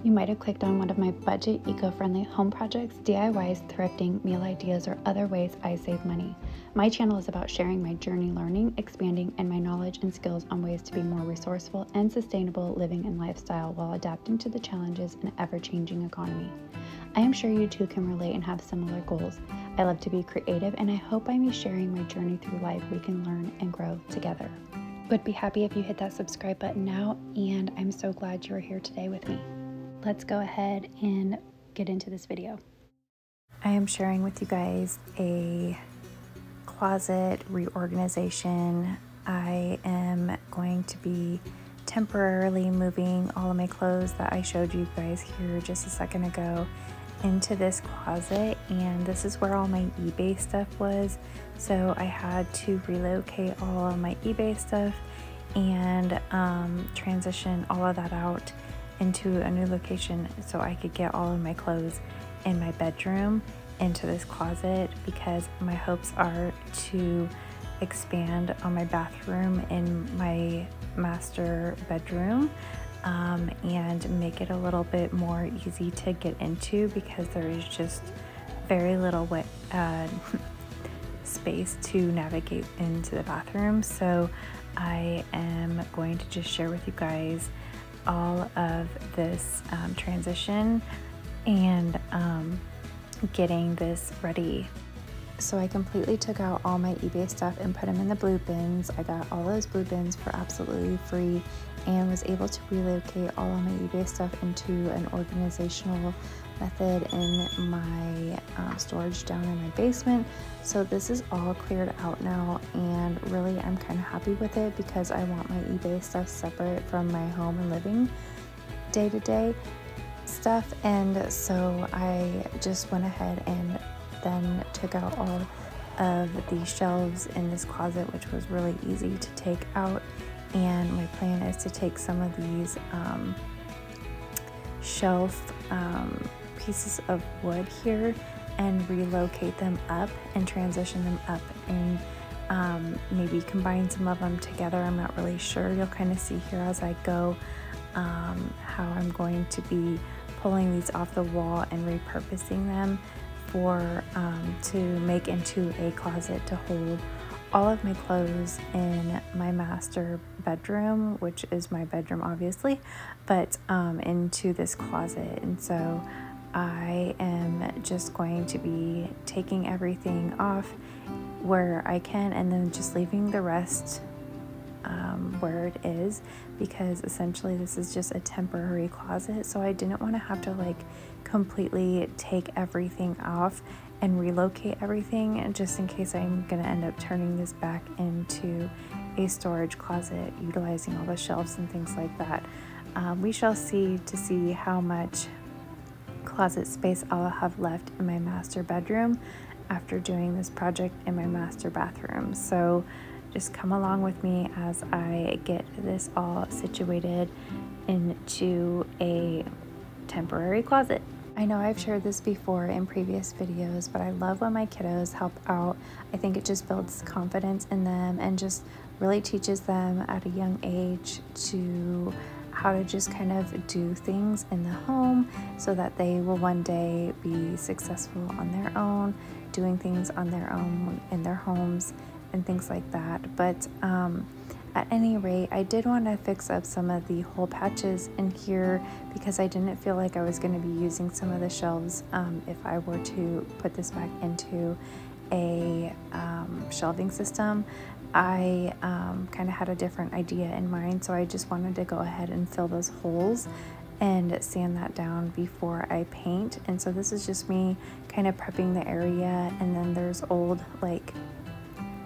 You might have clicked on one of my budget, eco-friendly home projects, DIYs, thrifting, meal ideas, or other ways I save money. My channel is about sharing my journey learning, expanding, and my knowledge and skills on ways to be more resourceful and sustainable living and lifestyle while adapting to the challenges in an ever-changing economy. I am sure you too can relate and have similar goals. I love to be creative, and I hope by me sharing my journey through life, we can learn and grow together. Would be happy if you hit that subscribe button now, and I'm so glad you're here today with me. Let's go ahead and get into this video. I am sharing with you guys a closet reorganization. I am going to be temporarily moving all of my clothes that I showed you guys here just a second ago into this closet, and this is where all my eBay stuff was. So I had to relocate all of my eBay stuff and transition all of that out into a new location so I could get all of my clothes in my bedroom into this closet, because my hopes are to expand on my bathroom in my master bedroom and make it a little bit more easy to get into, because there is just very little space to navigate into the bathroom. So I am going to just share with you guys all of this transition and getting this ready. So I completely took out all my eBay stuff and put them in the blue bins. I got all those blue bins for absolutely free and was able to relocate all of my eBay stuff into an organizational method in my storage down in my basement. So this is all cleared out now, and really I'm kind of happy with it, because I want my eBay stuff separate from my home and living day-to-day stuff. And so I just went ahead and then took out all of these shelves in this closet, which was really easy to take out. And my plan is to take some of these shelf pieces of wood here and relocate them up and transition them up, and maybe combine some of them together. I'm not really sure. You'll kind of see here as I go how I'm going to be pulling these off the wall and repurposing them for to make into a closet to hold all of my clothes in my master bedroom, which is my bedroom obviously, but into this closet. And so I am just going to be taking everything off where I can, and then just leaving the rest where it is, because essentially this is just a temporary closet. So I didn't want to have to like completely take everything off and relocate everything, and just in case I'm gonna end up turning this back into a storage closet utilizing all the shelves and things like that. We shall see to see how much closet space I'll have left in my master bedroom after doing this project in my master bathroom. So just come along with me as I get this all situated into a temporary closet. I know I've shared this before in previous videos, but I love when my kiddos help out. I think it just builds confidence in them and just really teaches them at a young age to how to just kind of do things in the home so that they will one day be successful on their own, doing things on their own in their homes and things like that. But at any rate, I did want to fix up some of the hole patches in here, because I didn't feel like I was going to be using some of the shelves if I were to put this back into a shelving system. I kind of had a different idea in mind, so I just wanted to go ahead and fill those holes and sand that down before I paint. And so this is just me kind of prepping the area, and then there's old like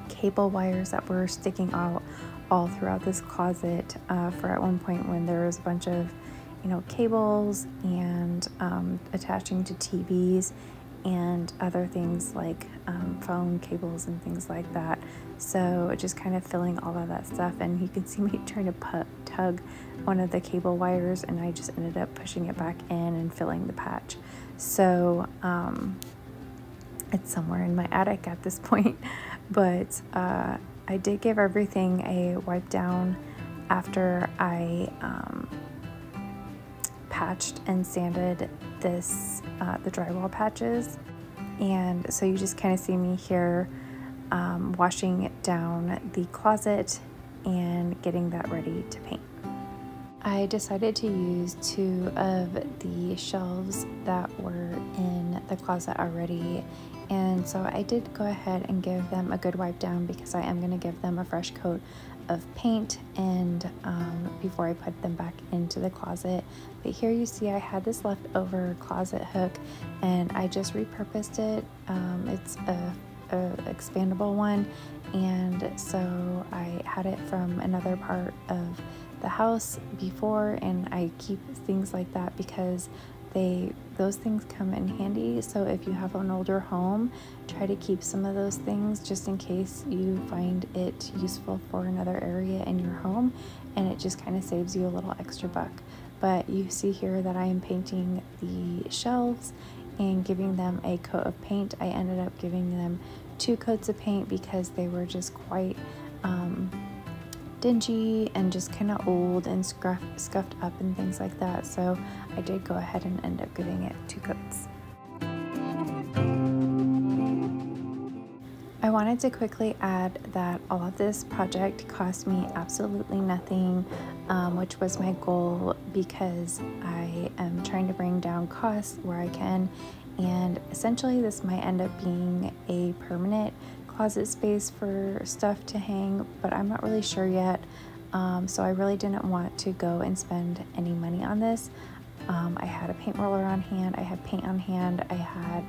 cable wires that were sticking out all throughout this closet for at one point when there was a bunch of, you know, cables and attaching to TVs and other things like phone cables and things like that. So just kind of filling all of that stuff, and you can see me trying to tug one of the cable wires, and I just ended up pushing it back in and filling the patch. So it's somewhere in my attic at this point, but I did give everything a wipe down after I patched and sanded this, the drywall patches. And so you just kind of see me here washing down the closet and getting that ready to paint. I decided to use 2 of the shelves that were in the closet already, and so I did go ahead and give them a good wipe down because I am going to give them a fresh coat of paint and before I put them back into the closet. But here you see I had this leftover closet hook and I just repurposed it. It's a expandable one, and so I had it from another part of the house before, and I keep things like that because those things come in handy. So if you have an older home, try to keep some of those things just in case you find it useful for another area in your home, and it just kind of saves you a little extra buck. But you see here that I am painting the shelves and giving them a coat of paint. I ended up giving them 2 coats of paint because they were just quite dingy and just kind of old and scuffed up and things like that. So I did go ahead and end up giving it 2 coats. I wanted to quickly add that all of this project cost me absolutely nothing, which was my goal because I am trying to bring down costs where I can, and essentially this might end up being a permanent closet space for stuff to hang, but I'm not really sure yet. So I really didn't want to go and spend any money on this. I had a paint roller on hand, I had paint on hand, I had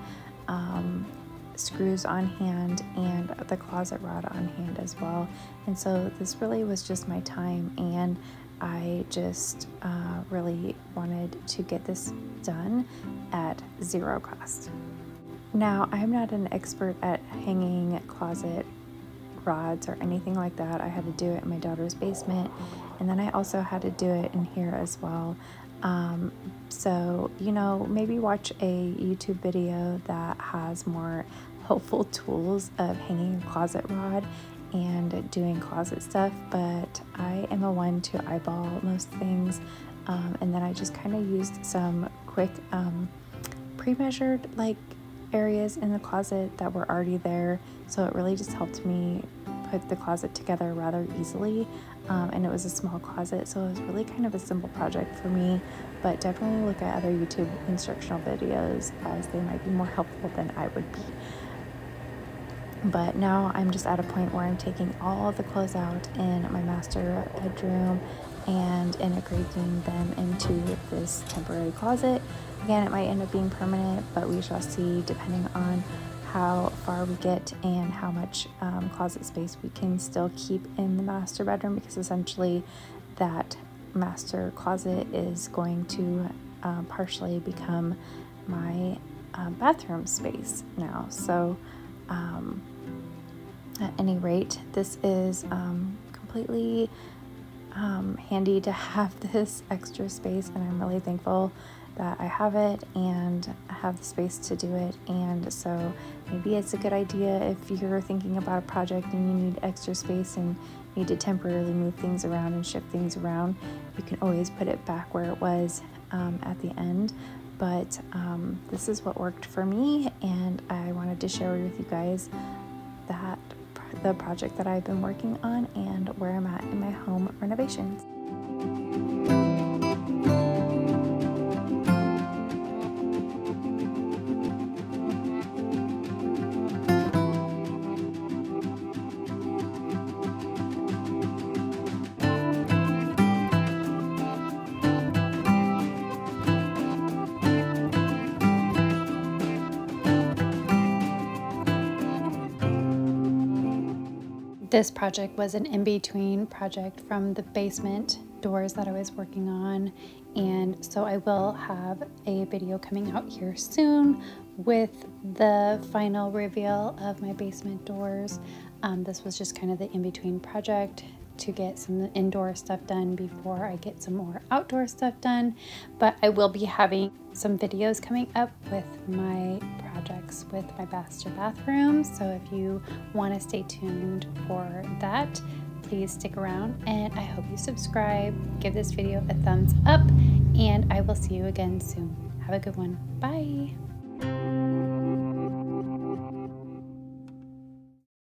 screws on hand, and the closet rod on hand as well. And so this really was just my time, and I just really wanted to get this done at 0 cost. Now, I'm not an expert at hanging closet rods or anything like that. I had to do it in my daughter's basement, and then I also had to do it in here as well. So, you know, maybe watch a YouTube video that has more helpful tools of hanging a closet rod and doing closet stuff, but I am a one to eyeball most things, and then I just kind of used some quick pre-measured like areas in the closet that were already there, so it really just helped me put the closet together rather easily, and it was a small closet, so it was really kind of a simple project for me. But definitely look at other YouTube instructional videos as they might be more helpful than I would be. But now I'm just at a point where I'm taking all of the clothes out in my master bedroom and integrating them into this temporary closet. Again, it might end up being permanent, but we shall see depending on how far we get and how much closet space we can still keep in the master bedroom, because essentially that master closet is going to partially become my bathroom space now. So at any rate, this is completely handy to have this extra space, and I'm really thankful that I have it and I have the space to do it. And so maybe it's a good idea if you're thinking about a project and you need extra space and need to temporarily move things around and shift things around, you can always put it back where it was at the end. But this is what worked for me, and I wanted to share with you guys that the project that I've been working on and where I'm at in my home renovations. This project was an in-between project from the basement doors that I was working on, and so I will have a video coming out here soon with the final reveal of my basement doors. This was just kind of the in-between project to get some indoor stuff done before I get some more outdoor stuff done, but I will be having some videos coming up with my projects with my master bathroom, so if you want to stay tuned for that, please stick around, and I hope you subscribe, give this video a thumbs up, and I will see you again soon. Have a good one. Bye.